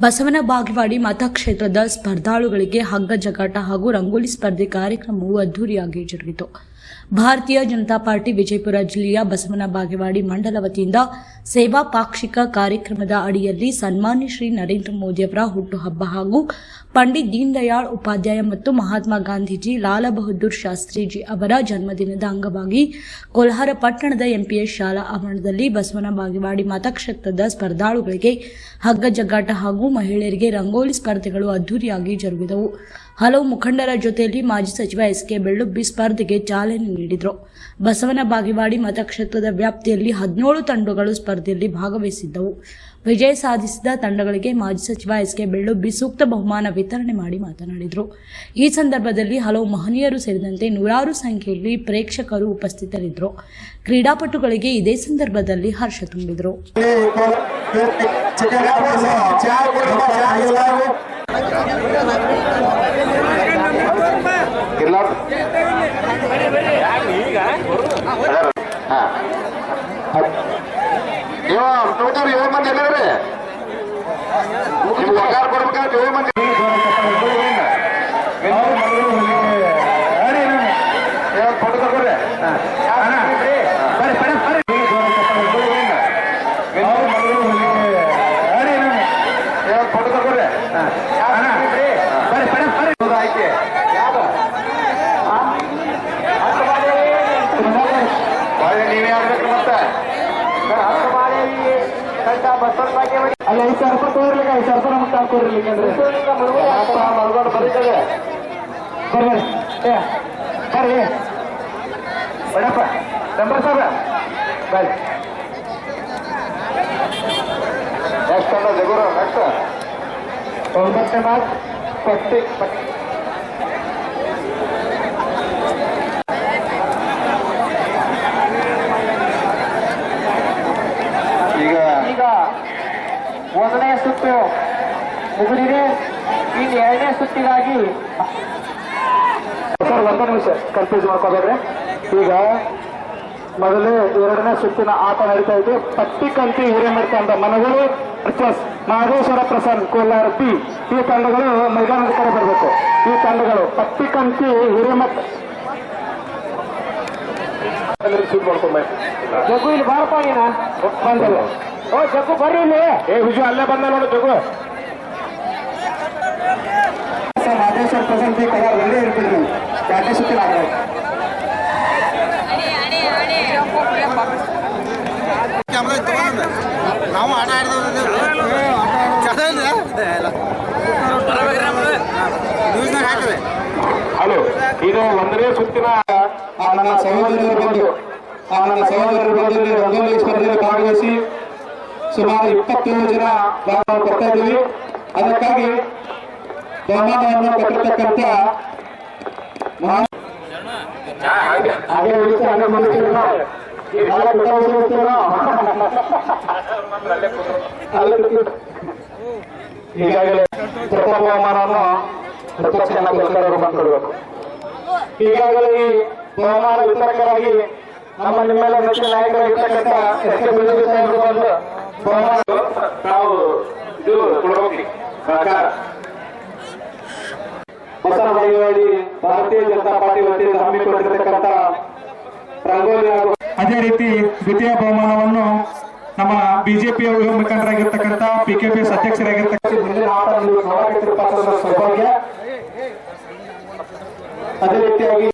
ಬಸವನ ಬಾಗೇವಾಡಿ ಮತಕ್ಷೇತ್ರದ ಸ್ಪರ್ಧಾಳುಗಳಿಗೆ ಹಗ್ಗ ಜಗಾಟ ಹಾಗೂ ರಂಗೋಲಿ ಸ್ಪರ್ಧೆ ಕಾರ್ಯಕ್ರಮವು ಅದ್ದೂರಿಯಾಗಿ ಜರುಗಿತು. ಭಾರತೀಯ ಜನತಾ ಪಾರ್ಟಿ ವಿಜಯಪುರ ಜಿಲ್ಲೆಯ ಬಸವನ ಬಾಗೇವಾಡಿ ಮಂಡಲ ವತಿಯಿಂದ ಸೇವಾ ಪಾಕ್ಷಿಕ ಕಾರ್ಯಕ್ರಮದ ಅಡಿಯಲ್ಲಿ ಸನ್ಮಾನ್ಯ ಶ್ರೀ ನರೇಂದ್ರ ಮೋದಿಯವರ ಹುಟ್ಟುಹಬ್ಬ ಹಾಗೂ ಪಂಡಿತ್ ದೀನ್ ದಯಾಳ್ ಉಪಾಧ್ಯಾಯ ಮತ್ತು ಮಹಾತ್ಮ ಗಾಂಧೀಜಿ ಲಾಲಾ ಬಹದ್ದೂರ್ ಶಾಸ್ತ್ರೀಜಿ ಅವರ ಜನ್ಮದಿನದ ಅಂಗವಾಗಿ ಕೋಲಾರ ಪಟ್ಟಣದ ಎಂಪಿಎಸ್ ಶಾಲಾ ಆವರಣದಲ್ಲಿ ಬಸವನ ಬಾಗೇವಾಡಿ ಮತಕ್ಷೇತ್ರದ ಸ್ಪರ್ಧಾಳುಗಳಿಗೆ ಹಗ್ಗ ಜಗ್ಗಾಟ ಹಾಗೂ ಮಹಿಳೆಯರಿಗೆ ರಂಗೋಲಿ ಸ್ಪರ್ಧೆಗಳು ಅದ್ದೂರಿಯಾಗಿ ಜರುಗಿದವು. ಹಲವು ಮುಖಂಡರ ಜೊತೆಯಲ್ಲಿ ಮಾಜಿ ಸಚಿವ ಎಸ್.ಕೆ. ಬೆಳ್ಳುಬ್ಬಿ ಸ್ಪರ್ಧೆಗೆ ಚಾಲನೆ ನೀಡಿದರು. ಬಸವನ ಬಾಗೇವಾಡಿ ಮತಕ್ಷೇತ್ರದ ವ್ಯಾಪ್ತಿಯಲ್ಲಿ 17 ತಂಡಗಳು ಸ್ಪರ್ಧೆಯಲ್ಲಿ ಭಾಗವಹಿಸಿದ್ದವು. ವಿಜಯ ಸಾಧಿಸಿದ ತಂಡಗಳಿಗೆ ಮಾಜಿ ಸಚಿವ ಎಸ್.ಕೆ. ಬೆಳ್ಳುಬ್ಬಿ ಸೂಕ್ತ ಬಹುಮಾನ ವಿತರಣೆ ಮಾಡಿ ಮಾತನಾಡಿದರು. ಈ ಸಂದರ್ಭದಲ್ಲಿ ಹಲವು ಮಹನೀಯರು ಸೇರಿದಂತೆ ನೂರಾರು ಸಂಖ್ಯೆಯಲ್ಲಿ ಪ್ರೇಕ್ಷಕರು ಉಪಸ್ಥಿತರಿದ್ದರು. ಕ್ರೀಡಾಪಟುಗಳಿಗೆ ಇದೇ ಸಂದರ್ಭದಲ್ಲಿ ಹರ್ಷ ತುಂಬಿದರು. ಅಲ್ಲ ಈ ಸರ್ಪ ತೋರ್ಲಿಕ್ಕೆ ಈ ಸರ್ಪ ನಮ್ಗೆ ತಾಳ್ಕೊಡ್ಲಿಕ್ಕೆ ಅಂದ್ರೆ ಮಲ್ಕೊಂಡು ಬರೀತದೆ. ಬರ್ರಿ ಬರ್ರಿ ಬಡಪ್ಪ ನಂಬರ್ ಸಾಬ್ರ ಬರ್ರಿ. ನೆಕ್ಸ್ಟ್ ಅಲ್ಲ ಜಗುರು ನೆಕ್ಸ್ಟ್ 9ನೇ ಮಾರ್ಚ್ ಪಟ್ಟಿ ಈಗ 1ನೇ ಸುತ್ತು ಮುಗಿದಿದೆ. ಇನ್ನು 2ನೇ ಸುತ್ತಿಗಾಗಿ ಒಂದು ನಿಮಿಷ ಕನ್ಫ್ಯೂಸ್ ಮಾಡ್ಕೋಬೇಡ್ರಿ. ಈಗ ಮೊದಲೇ 2ನೇ ಸುತ್ತಿನ ಆಟ ನಡೀತಾ ಇದೆ. ಪಟ್ಟಿಕಂತಿ ಹಿರೇಮಠ ಅಂತ ಮನಗೂರು ವರ್ಸಸ್ ಮಹದೇಶ್ವರ ಪ್ರಸನ್ನ ಕೋಲಾರ ಪಿ. ಈ ತಂಡಗಳು ಮೈದಾನದ ಕಡೆ ಬರಬೇಕು. ಈ ತಂಡಗಳು ಪಟ್ಟಿಕಂತಿ ಹಿರೇಮಠ ಜಗ್ಗು ಇಲ್ಲಿ ಬಾರಪ್ಪ ನೀನ ಬಂದಲ್ಲ. ಓ ಜಗ್ಗು ಬರ್ರಿ ಇಲ್ಲಿ. ವಿಜು ಅಲ್ಲೇ ಬಂದ ನೋಡು ಜಗ್ಗು. ಮಹದೇಶ್ವರ ಪ್ರಸನ್ನ ಕೋಲಾರ ರೆಡಿ ಇರ್ತೀವಿ. 2ನೇ ಸುತ್ತಿನ ಆಟ ನಾವು ಆಟ ಆಡಿದವ್ರು. ಹಲೋ, ಇದು 1ನೇ ಸುತ್ತಿನ ನನ್ನ ಸಹೋದರರು ಬಂದು ರಂಗೋಲಿ ಸ್ಪರ್ಧೆಯಲ್ಲಿ ಭಾಗವಹಿಸಿ ಸುಮಾರು 27 ಜನ ಭಾಗ ಕೊಡ್ತಾ ಇದ್ದೀವಿ. ಅದಕ್ಕಾಗಿ ಬಹುಮಾನವನ್ನು ಕೊಟ್ಟಿರ್ತಕ್ಕಂಥ ಈಗಾಗಲೇ ಪ್ರಥಮ ಬಹುಮಾನವನ್ನು ಪ್ರತ್ಯಕ್ಷ ಸರ್ಕಾರವರು ಬಂದ್ಕೊಡ್ಬೇಕು. ಈಗಾಗಲೇ ಈ ಬಹುಮಾನ ವಿತರಕರಾಗಿ ನಮ್ಮ ನಿಮ್ಮೆಲ್ಲ ಮುಖ್ಯ ನಾಯಕರಾಗಿರ್ತಕ್ಕಂಥ ಎಸ್.ಕೆ. ಬೆಳ್ಳುಬ್ಬಿ ಸಾಹೇಬರು ಬಂದು ಬಹುಮಾನ ನಾವು ಇದು ಕೊಡಬೇಕು. ಸರ್ಕಾರ ಬಸವನ ಬಾಗೇವಾಡಿ ಭಾರತೀಯ ಜನತಾ ಪಾರ್ಟಿ ವತಿಯಿಂದ ಹಮ್ಮಿಕೊಂಡಿರತಕ್ಕಂಥ ರಂಗೋಲಿ ಹಾಗೂ ಅದೇ ರೀತಿ ದ್ವಿತೀಯ ಬಹುಮಾನವನ್ನು ನಮ್ಮ ಬಿಜೆಪಿಯ ಯುವ ಮುಖಂಡರಾಗಿರ್ತಕ್ಕಂಥ PKPS ಅಧ್ಯಕ್ಷರಾಗಿರ್ತಕ್ಕಂಥ ಸೌಭಾಗ್ಯ. ಅದೇ ರೀತಿಯಾಗಿ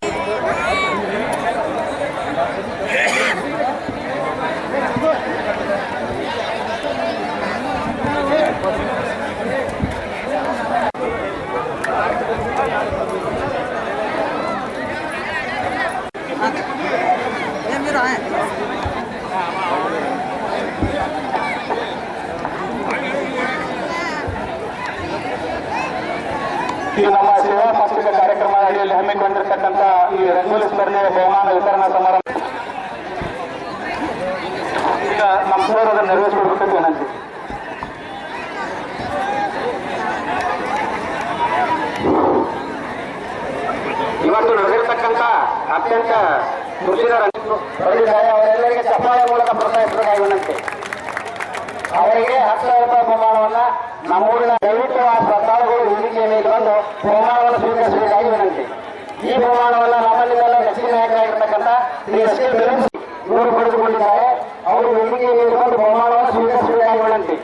ಈಗ ನಮ್ಮ ಸೇವಾ ಪಾಕ್ಷಿಕ ಕಾರ್ಯಕ್ರಮ ಅಡಿಯಲ್ಲಿ ಹಮ್ಮಿಕೊಂಡಿರ್ತಕ್ಕಂಥ ಈ ರಂಗೋಲಿ ಸ್ಪರ್ಧೆಯ ಬಹುಮಾನ ವಿತರಣಾ ಸಮಾರಂಭ ಈಗ ನಮ್ಮ ಸರ್ ಅದನ್ನು ನೆರವೇರಿಸಿಕೊಡ್ಬೇಕು ವಿನಂತಿ. ಇವತ್ತು ನಡೆದಿರ್ತಕ್ಕಂಥ ಅತ್ಯಂತ ಖುಷಿನ ಅವರೆಲ್ಲರಿಗೆ ಚಪ್ಪಾಳೆ ಮೂಲಕ ಪ್ರೋತ್ಸಾಹಿಸಬೇಕಾಗಿ ವಿನಂತಿ. ಅವರಿಗೆ 10,000 ರೂಪಾಯಿ ಬಹುಮಾನವನ್ನ ನಮ್ಮೂರಿನ ದಯವಿಟ್ಟು ಆ ಶ್ರದ್ಧಾಳುಗಳು ವೇದಿಕೆಯ ಮೇಲೆ ಬಂದು ಬಹುಮಾನವನ್ನು ಸ್ವೀಕರಿಸಬೇಕಾಗಿ ವಿನಂತಿ. ಈ ಬಹುಮಾನವನ್ನು ನಮ್ಮಲ್ಲಿಂದೆಲ್ಲ ಹೆಚ್ಚಿನ ನಾಯಕರಾಗಿರ್ತಕ್ಕಂಥ ಶ್ರೀ ಎಸ್ ಕೆ ಬೆಲಂಸಿ ಇವರು ಪಡೆದುಕೊಂಡಿದ್ದಾರೆ. ಅವರು ವೇದಿಕೆಯ ಮೇಲೆ ಬಂದು ಬಹುಮಾನವನ್ನು ಸ್ವೀಕರಿಸಬೇಕಾಗಿ ವಿನಂತಿ.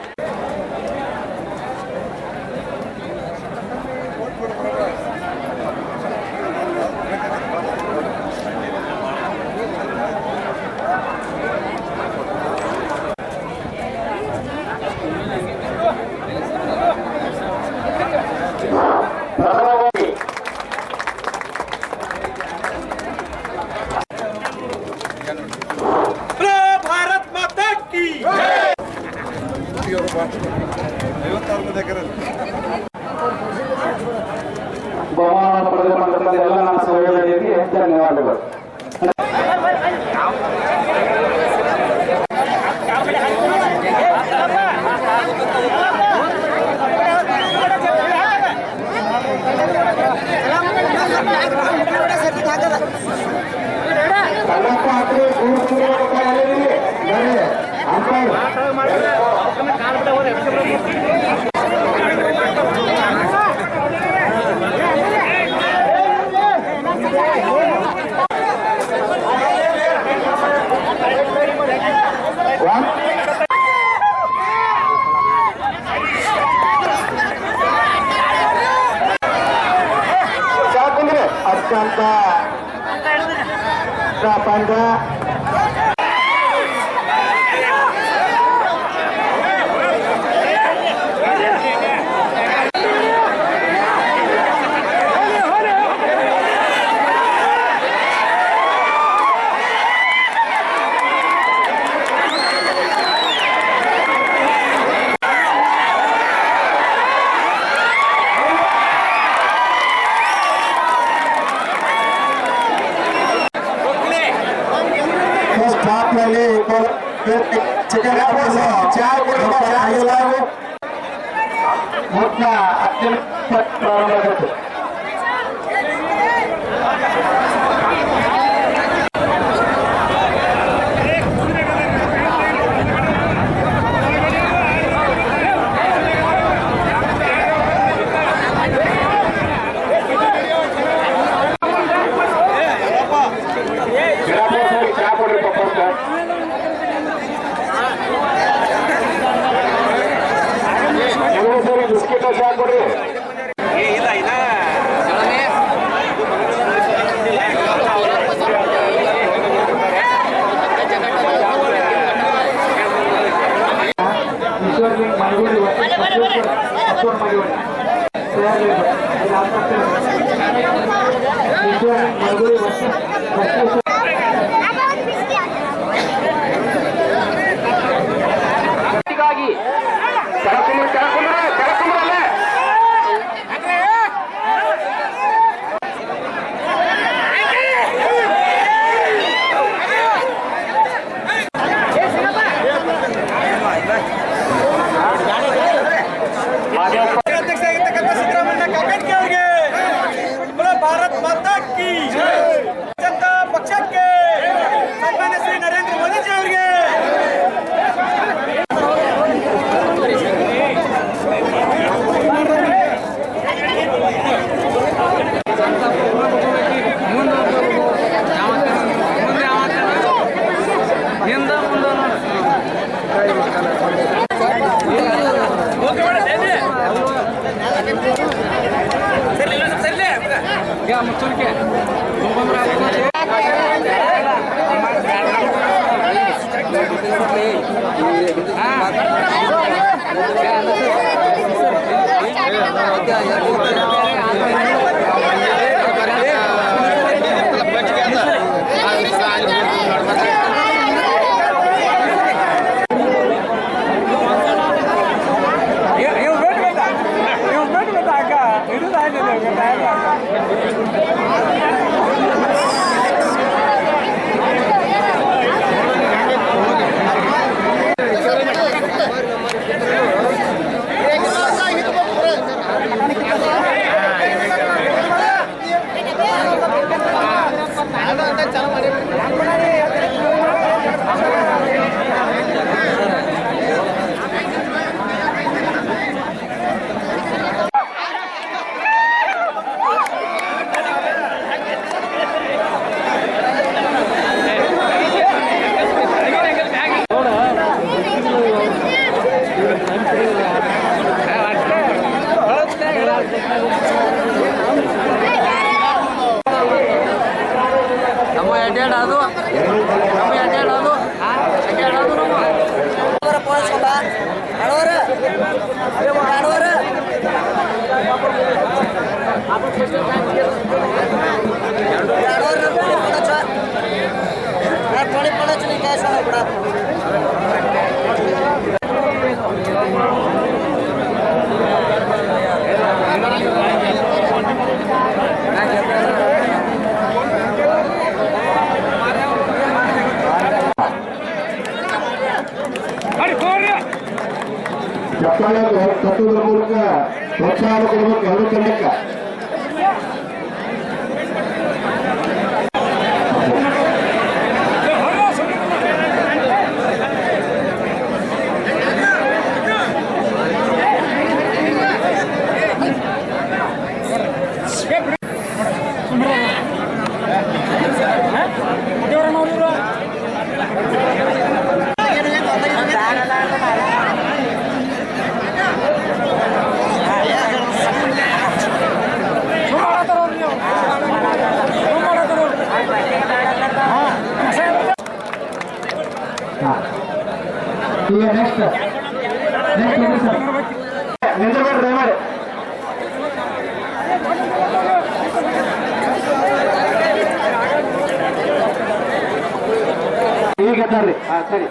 ಪ್ರಥಮವಾಗಿ ಭಾರತ್ ಮಾತಾ ಕಿ ಬಹುಮಾನ ಪಡೆದುಕೊಂಡಂತ ಎಲ್ಲ ನಮ್ಮ ಸಹೋದರಿಯರಿಗೆ ಧನ್ಯವಾದಗಳು. ಕಲ್ಲಪ್ಪ ಹಾಕಿ ಅತ್ಯಂತ ಪಂಡ ಸ್ಟಾಪ್ನಲ್ಲಿ ಚಿಕನ್ ಮುಟ್ಟ ಅತ್ಯಂತ ಪ್ರಾರಂಭವಾಯಿತು. ಚಾ ಕೊಡ್ರಿ ಪಪ್ಪ. ಬಿಸ್ಕಿಟ್ ಚಾ ಕೊಡ್ರಿ. ಭಾರತ್ ಮಾತಾ ಕಿ ಜನತಾ ಪಕ್ಷಕ್ಕೆ ಸನ್ಮಾನ್ಯ ಶ್ರೀ ನರೇಂದ್ರ ಮೋದಿಜಿ ಅವರಿಗೆ ಮುಚ್ಚಲಿಕ್ಕೆ ನಮ್ಮ ಅಡ್ಡಾಡೋದು ಚಪ್ಪಾಳೆ ತಟ್ಟುವುದರ ಮೂಲಕ ಪ್ರೋತ್ಸಾಹ ಕೊಡಬೇಕು ಎರಡು ತಂಡಕ್ಕೆ. ಈಗ ನೆಕ್ಸ್ಟ್ ನಿಂದ್ರಬೇಡ್ರಿ ದಯಮಾಡಿ. ಈಗ ತರ್ರಿ. ಸರಿ,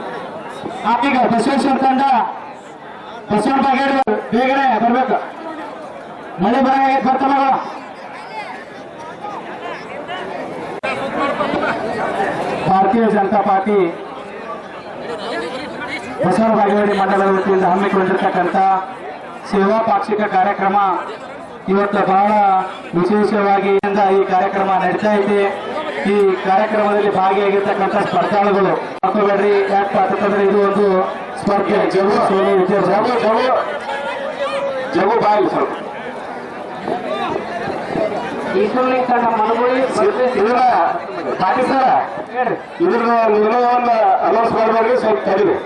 ಈಗ ಬಸವೇಶ್ವರ ತಂಡ ಬಸವನ ಬಾಗೇಡಿ ಬೇಗನೆ ಬರ್ಬೇಕು. ಮಳೆ ಬರ್ತಲ್ಲ. ಭಾರತೀಯ ಜನತಾ ಪಾರ್ಟಿ ಬಸವನ ಬಾಗೇವಾಡಿ ಮಂಡಲದ ವತಿಯಿಂದ ಹಮ್ಮಿಕೊಂಡಿರ್ತಕ್ಕಂಥ ಸೇವಾ ಪಾಕ್ಷಿಕ ಕಾರ್ಯಕ್ರಮ ಇವತ್ತು ಬಹಳ ವಿಶೇಷವಾಗಿ ಈ ಕಾರ್ಯಕ್ರಮ ನಡೀತಾ ಇದೆ. ಈ ಕಾರ್ಯಕ್ರಮದಲ್ಲಿ ಭಾಗಿಯಾಗಿರ್ತಕ್ಕಂಥ ಸ್ಪರ್ಧಾಳುಗಳು ಹಾಕೋಬೇಡ್ರಿ, ಯಾಕೆ ಅಂತಂದ್ರೆ ಇದು ಒಂದು ಸ್ಪರ್ಧೆ. ಜಗು ಬಾಯಿ ಸ್ವಲ್ಪ ಈಶ್ವರಲಿಂಗ ತಂಡ ಮನಗುಳಿ ಇದರ ಪಾಟೀಲ್ ಸರ ಇದ್ರ ನಿರ್ಣಯವನ್ನು ಅನೌನ್ಸ್ ಮಾಡಬಾರ್ದು, ಸ್ವಲ್ಪ ತಡಿದೆ.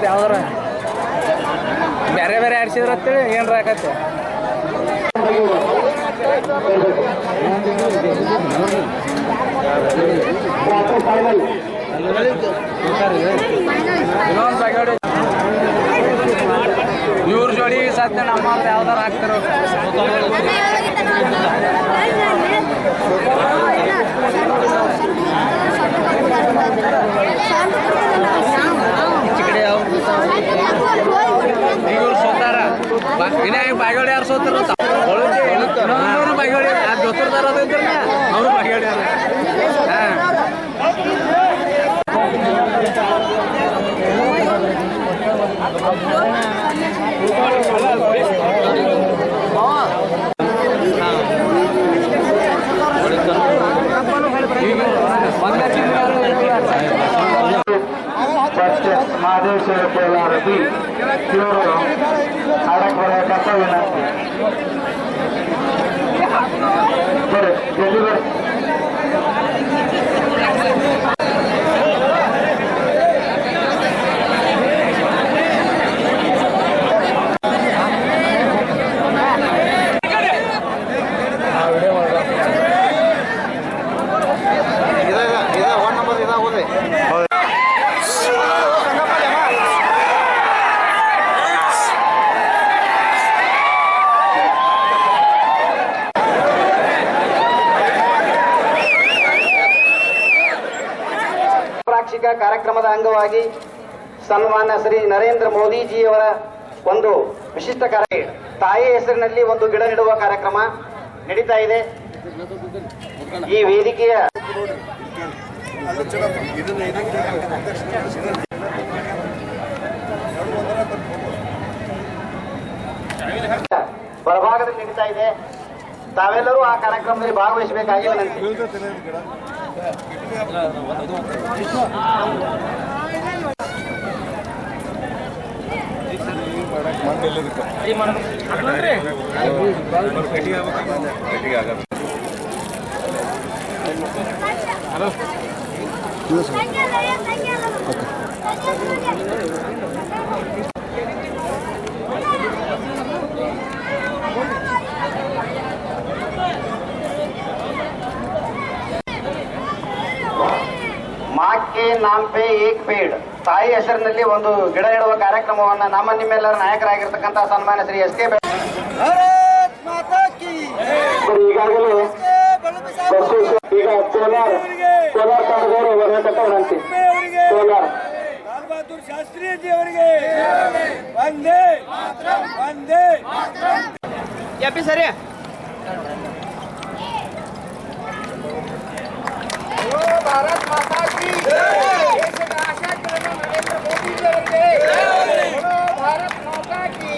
ಯಾವ್ದಾರ ಬೇರೆ ಬೇರೆ ಆಡ್ಸಿದ್ರ ಅಂತೇಳಿ ಏನ್ರ ಆಕತ್ತೆ ಕ್ವಾರ್ಟರ್ ಫೈನಲ್ ಇನ್ನೊಂದು ಬಗೆಹಡಿ ಇವ್ರ ಜೋಡಿ ಸದ್ಯ ನಮ್ಮ ಯಾವ್ದಾರ ಹಾಕ್ತಾರ ಇವ್ರು ಸೋತಾರ ವಿನಾಯಕ್ ಬಾಗೇವಾಡಿ ಯಾರು ಸೋತಾರ ಇನ್ನೊಂದು ಬಾಗೇವಾಡಿ ದೋಸ್ತರ್ದಾರ ಅವರು ಬಾಗೇವಾಡಿ ಮಹದೇಶ್ವರ ಕೋಲಾರದಿ ಇವರು ಆಡಕ್ಕೆ ಬರಬೇಕಂತ ವಿನಂತಿ ಬರ್ರಿ ಜಲ್ದಿ ಬರ್ರಿ ವಾರ್ಷಿಕ ಕಾರ್ಯಕ್ರಮದ ಅಂಗವಾಗಿ ಸನ್ಮಾನ್ಯ ಶ್ರೀ ನರೇಂದ್ರ ಮೋದಿಜಿಯವರ ಒಂದು ವಿಶಿಷ್ಟ ಕಾರ್ಯ ತಾಯಿ ಹೆಸರಿನಲ್ಲಿ ಒಂದು ಗಿಡ ನೆಡುವ ಕಾರ್ಯಕ್ರಮ ನಡೀತಾ ಇದೆ. ಈ ವೇದಿಕೆಯ ಬಲಭಾಗದಲ್ಲಿ ನಡೀತಾ ಇದೆ. ತಾವೆಲ್ಲರೂ ಆ ಕಾರ್ಯಕ್ರಮದಲ್ಲಿ ಭಾಗವಹಿಸಬೇಕಾಗಿ ವಿನಂತಿ. ಮಾಕ್ಕೆ ನಾಮ್ ಪೇ ಏಕ್ ಪೇಡ್ ತಾಯಿ ಹೆಸರಿನಲ್ಲಿ ಒಂದು ಗಿಡ ನೆಡುವ ಕಾರ್ಯಕ್ರಮವನ್ನ ನಮ್ಮ ನಿಮ್ಮೆಲ್ಲರ ನಾಯಕರಾಗಿರ್ತಕ್ಕಂಥ ಸನ್ಮಾನ್ಯ ಶ್ರೀ ಎಸ್ ಕೆ ಈಗಾಗಲೇ ಈಗ ಕೋಲಾರ ತಂಡದವರು ಬರಬೇಕಂತ ವಿನಂತಿ. ಕೋಲಾರ ಲಾಲ್ ಬಹದ್ದೂರ್ ಶಾಸ್ತ್ರಿ ಜಿ ಅವರಿಗೆ ವಂದೇ ವಂದೇ ಎಪ್ಪಿ ಸರಿ ಭಾರತ್ ಮಾತಾ ಕಿ ದೇಶದ ಆಶಾ ಕಿರಣ ನರೇಂದ್ರ ಮೋದಿ ಜಿ ಅವರಿಗೆ ಭಾರತ್ ಮಾತಾ ಕಿ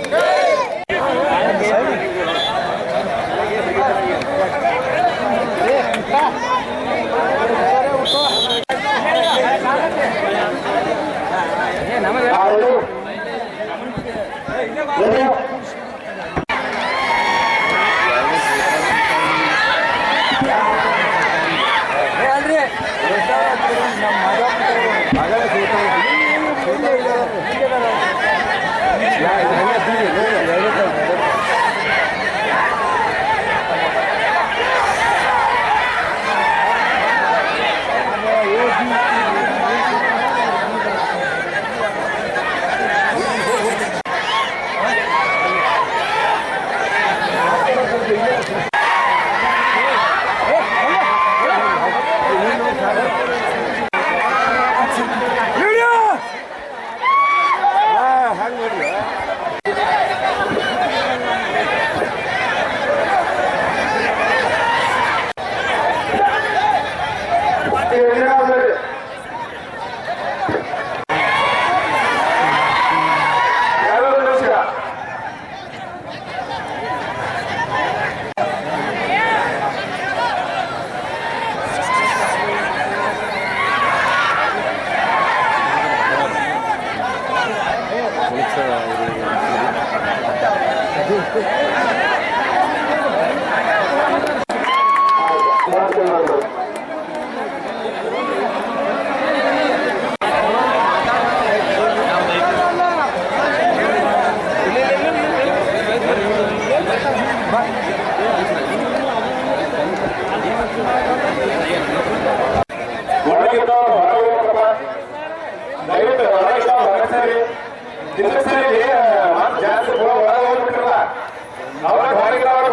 ಅವರ ಕಾರ್ಯಕ್ರಮ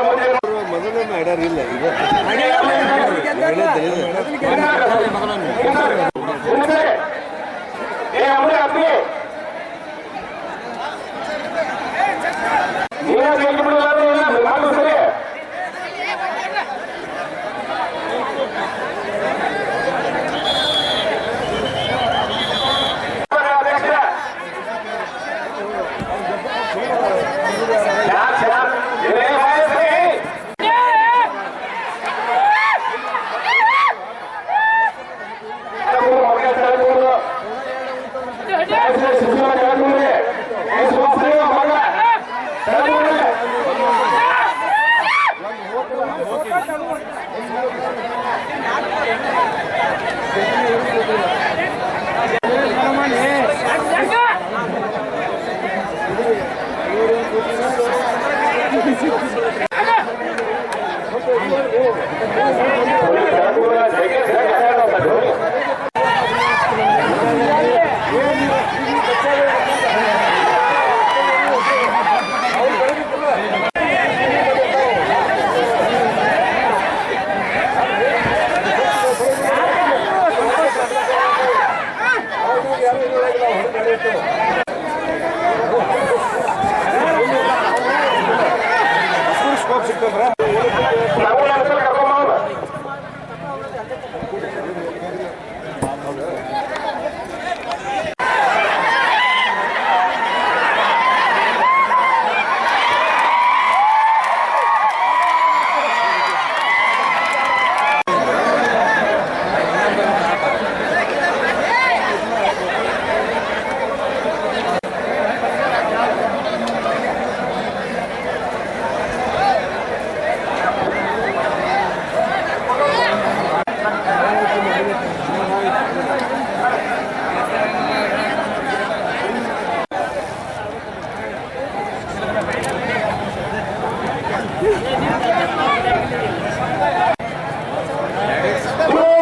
ಮುಂದೆ ಮೊದಲೇ ಮಾಡ್ಯಾರ ಇಲ್ಲ ಈಗ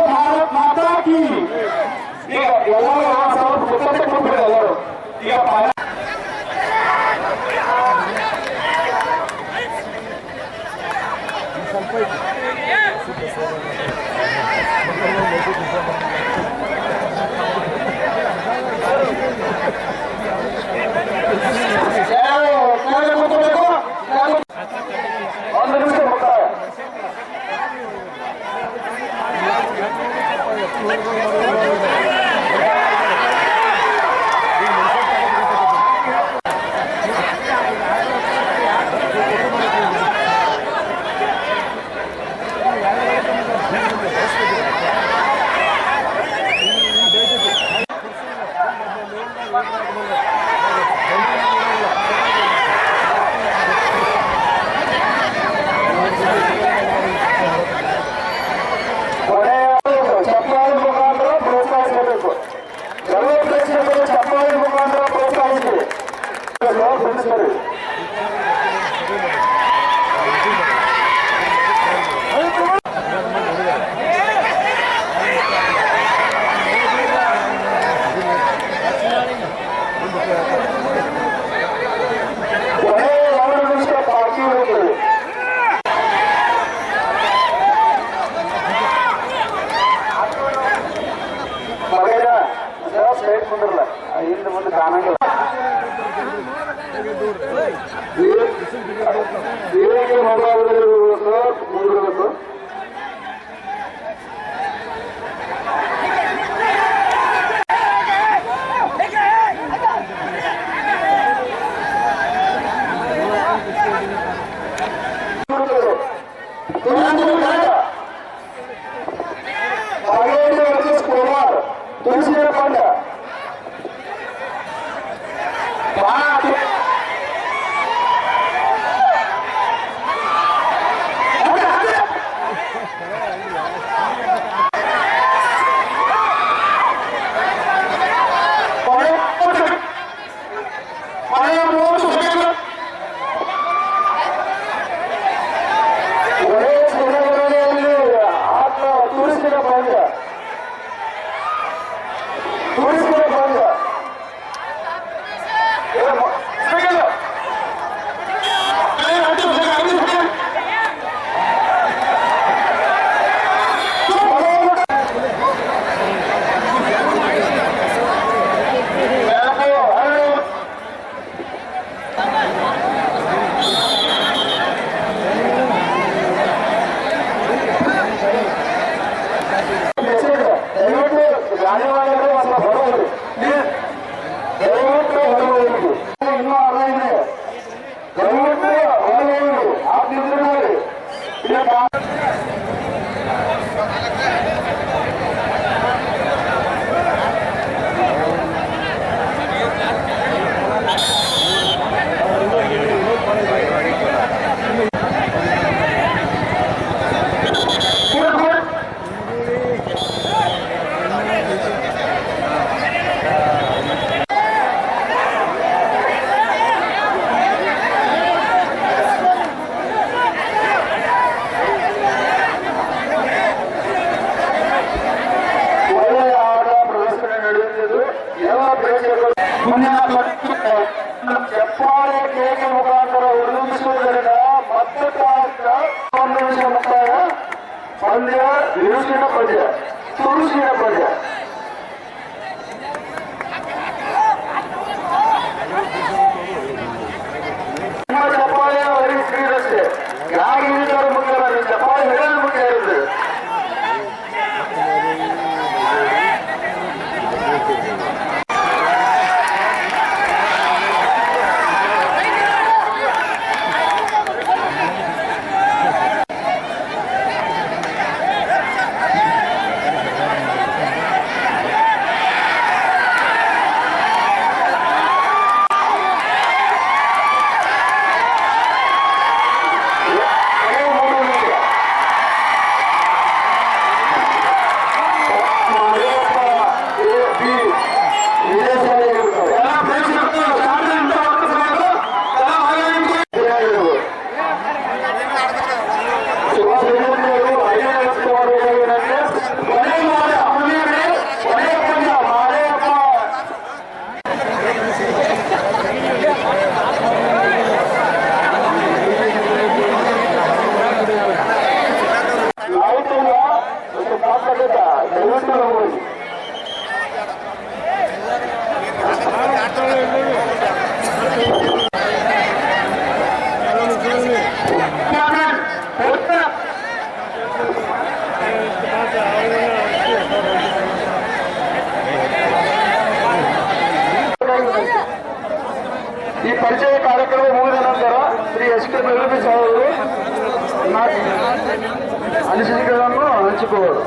ಭಾರತ್ ಮಾತಾ ಕಿ ಈಗ ಎಲ್ಲರೂ ಸ್ವಲ್ಪ ಗೊತ್ತಂತ ಕೂತ್ಬಿಡಿ ಎಲ್ಲರೂ ಈಗ ಕೂತ್ಕೋಬೇಕು ಒಂದು ನಿಮಿಷ ಮುಕ್ತಾಯ ಚಪ್ಪಾಳೆ ಮುಖಾಂತರ ಪ್ರೋತ್ಸಾಹಿಸಬೇಕು. ಎಲ್ಲೋ ಪ್ರೇಕ್ಷಕರು ಚಪ್ಪಾಳೆ ಮುಖಾಂತರ ಪ್ರೋತ್ಸಾಹಿಸಿ. ಒಳ್ಳೆಯ ಆಟ ಪ್ರದರ್ಶನ ನಡೆಯುತ್ತಿದ್ದು ಎಲ್ಲ ಪ್ರೇಕ್ಷಕರು ಮುಂದಿನ ಚಪ್ಪಾಳೆ ಕೇಕೆ ಮುಖಾಂತರ ಉಳಿಸುವುದರಿಂದ ಮತ್ತೆ ಒಂದು ನಿಮಿಷ ಮುಕ್ತಾಯ ಪಂದ್ಯ ಬಿರುಸಿನ ಪಂದ್ಯ ತುರುಸಿನ ಪಂದ್ಯ ನಿಮ್ಮ ಚಪ್ಪಾಳೆ ಅವರಿಗೆ ಕ್ರೀಡಷ್ಟೇ ಯಾರು ಹಿಡಿದವರು ಮುಖ್ಯ ನಿಮ್ಮ ಚಪ್ಪಾಳೆ ಹಿಡಿಯೋದು ಮುಖ್ಯ ಇರುತ್ತೆ. ಈ ಪರಿಚಯ ಕಾರ್ಯಕ್ರಮ ಮುಗಿದ ನಂತರ ಶ್ರೀ ಎಸ್ ಕೆ ಬೆಳಗುಡಿ ಸಾಹೇಬರು ಅನಿಸಿಕೆಗಳನ್ನು ಹಂಚಿಕೊಳ್ಳುವರು.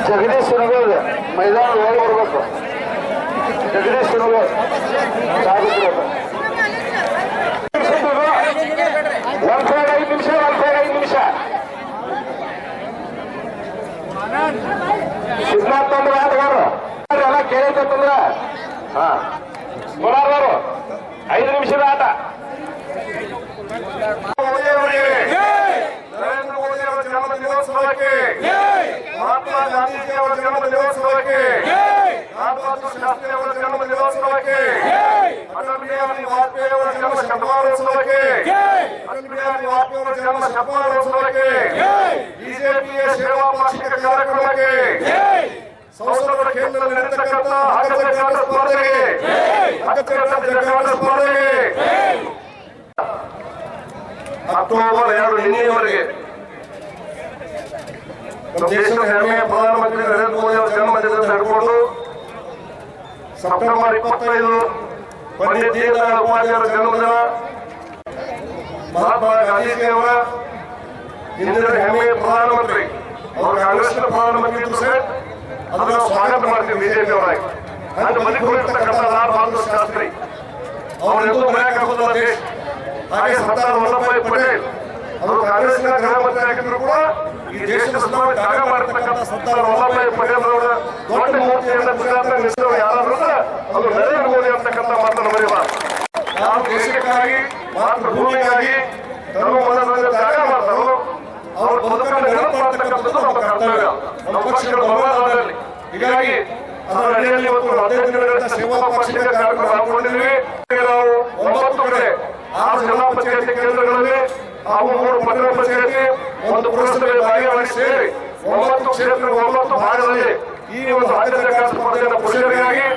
ಜಗದೀಶ್ ಸುನಗೋದ್ ಮೈದಾನ ಒಳಗೆ ಬರ್ಬೇಕು. ಜಗದೀಶ್ ಸುನಗೋದ್ ಒಂದ್ ಸೈಡ್ 5 ನಿಮಿಷ ಸಿದ್ಧಾರ್ಥ ಅಂದ್ರೆ ಆಟಗಾರರು ಎಲ್ಲ ಕೇಳಿರ್ತಂದ್ರ ಕೊಡಾರವರು 5 ನಿಮಿಷದ ಆಟ. ನರೇಂದ್ರ ಮೋದಿ ಅವರ ಜನ್ಮ ದಿನೋತ್ಸವಕ್ಕೆ, ಮಹಾತ್ಮ ಗಾಂಧೀಜಿ ಅವರ ಜನ್ಮ ದಿನೋತ್ಸವಕ್ಕೆ, ಲಾಲ್ ಬಹದ್ದೂರ್ ಶಾಸ್ತ್ರಿ ಅವರ ಜನ್ಮ ದಿನೋತ್ಸವಕ್ಕೆ, ಅಟಲ್ ಬಿಹಾರಿ ವಾಜಪೇಯಿ ಅವರ ಜನ್ಮ ಶತಮಾನೋತ್ಸವಕ್ಕೆ, ಅಟಲ್ ಬಿಹಾರಿ ವಾಜಪೇಯಿ ಅವರ ಜನ್ಮ ಶತಮಾನೋತ್ಸವಕ್ಕೆ, ಬಿಜೆಪಿಯ ಸೇವಾ ವಾರ್ಷಿಕ ಕಾರ್ಯಕ್ರಮಕ್ಕೆ, ಸಂಸದರ ಕೇಂದ್ರದಲ್ಲಿ ನಡೆಸತಕ್ಕಂಥ ಹಗ್ಗಜಗಾಟ ಸ್ಪರ್ಧೆಗೆ, ಹಗ್ಗಜಗಾಟ ಸ್ಪರ್ಧೆಗೆ ಅಕ್ಟೋಬರ್ 2 ನಿನ್ನೆಯವರೆಗೆ ನಮ್ಮ ದೇಶದ ಹೆಮ್ಮೆಯ ಪ್ರಧಾನಮಂತ್ರಿ ನರೇಂದ್ರ ಮೋದಿ ಅವರ ಜನ್ಮದಿನ ಹಿಡ್ಕೊಂಡು ಸೆಪ್ಟೆಂಬರ್ 25 ಪಂಡಿತ್ ದೀನದಯಾಳ್ ಉಪಾಧ್ಯಾಯರ ಜನ್ಮದಿನ, ಮಹಾತ್ಮ ಗಾಂಧೀಜಿಯವರ ಹಿಂದಿನ ಹೆಮ್ಮೆಯ ಪ್ರಧಾನಮಂತ್ರಿ, ಅವರು ಕಾಂಗ್ರೆಸ್ನ ಪ್ರಧಾನಮಂತ್ರಿ ಇದ್ರು ಸರ್, ಅದನ್ನು ನಾವು ಸ್ವಾಗತ ಮಾಡ್ತೀವಿ ಬಿಜೆಪಿ ಅವರಾಗಿ. ಅದು ಮನೆ ಕುಳಿರ್ತಕ್ಕಂಥ ಲಾಲ್ ಬಹದ್ದೂರ್ ಶಾಸ್ತ್ರಿ ಅವರೆಂದೂ ಮರೆಯಕ್ಕಾಗೋದಿಲ್ಲ ದೇಶ. ಹಾಗೆ ಸರ್ದಾರ್ ವಲ್ಲಭಭಾಯಿ ಪಟೇಲ್ ಅವರು ಕಾಂಗ್ರೆಸ್ನ ಗೃಹ ಮಂತ್ರಿ ಆಗಿದ್ರು ಕೂಡ ಈ ದೇಶದ ಸಲುವಾಗಿ ತ್ಯಾಗ ಮಾಡತಕ್ಕಂಥ ಸರ್ದಾರ್ ವಲ್ಲಭಭಾಯಿ ಪಟೇಲ್ ಅವರ ದೊಡ್ಡ ಮೂರ್ತಿಯನ್ನು ಗುಜರಾತ್ನ ನಿಲ್ಲಿಸಿದವರು ಯಾರಾದ್ರೂ ಅದು ನರೇಂದ್ರ ಮೋದಿ ಅಂತಕ್ಕಂಥ ಮಾತನ್ನು ಮರೆಯಬಾರದು. ನಾವು ದೇಶಕ್ಕಾಗಿ ಮಾತೃಭೂಮಿಗಾಗಿ ಧರ್ಮ ಮನಸ್ಸನ್ನು ತ್ಯಾಗ ಮಾಡ್ತಾರೋ ಅವ್ರ ಬದುಕನ್ನು ನೆನಪು ಮಾಡತಕ್ಕಂಥದ್ದು ನಮ್ಮ ಕರ್ತವ್ಯ, ನಮ್ಮ ಪಕ್ಷಗಳ ಬಲದಲ್ಲಿ. ಹೀಗಾಗಿ ಅದರ ಅಡಿಯಲ್ಲಿ ಇವತ್ತು 15 ದಿನಗಳ ಸೇವಾ ಪಾಕ್ಷಿಕ ಕಾರ್ಯಕ್ರಮ ಹಮ್ಮಿಕೊಂಡಿದ್ವಿ. ನಾವು 9 ಕಡೆ 6 ಜಿಲ್ಲಾ ಪಂಚಾಯತಿ ಕೇಂದ್ರಗಳಲ್ಲಿ ಹಾಗೂ 3 ಪಟ್ಟಣ ಪಂಚಾಯತಿ 1 ಪುರಸಭೆ ಭಾಗವಾಗಿ ಸೇರಿ 9 ಕ್ಷೇತ್ರ 9 ಭಾಗದಲ್ಲಿ ಈ ಒಂದು ಹಾಸ್ಯ ಜಗಟ ಸ್ಪರ್ಧೆಯನ್ನು ಪುರುಷರಿಗಾಗಿ,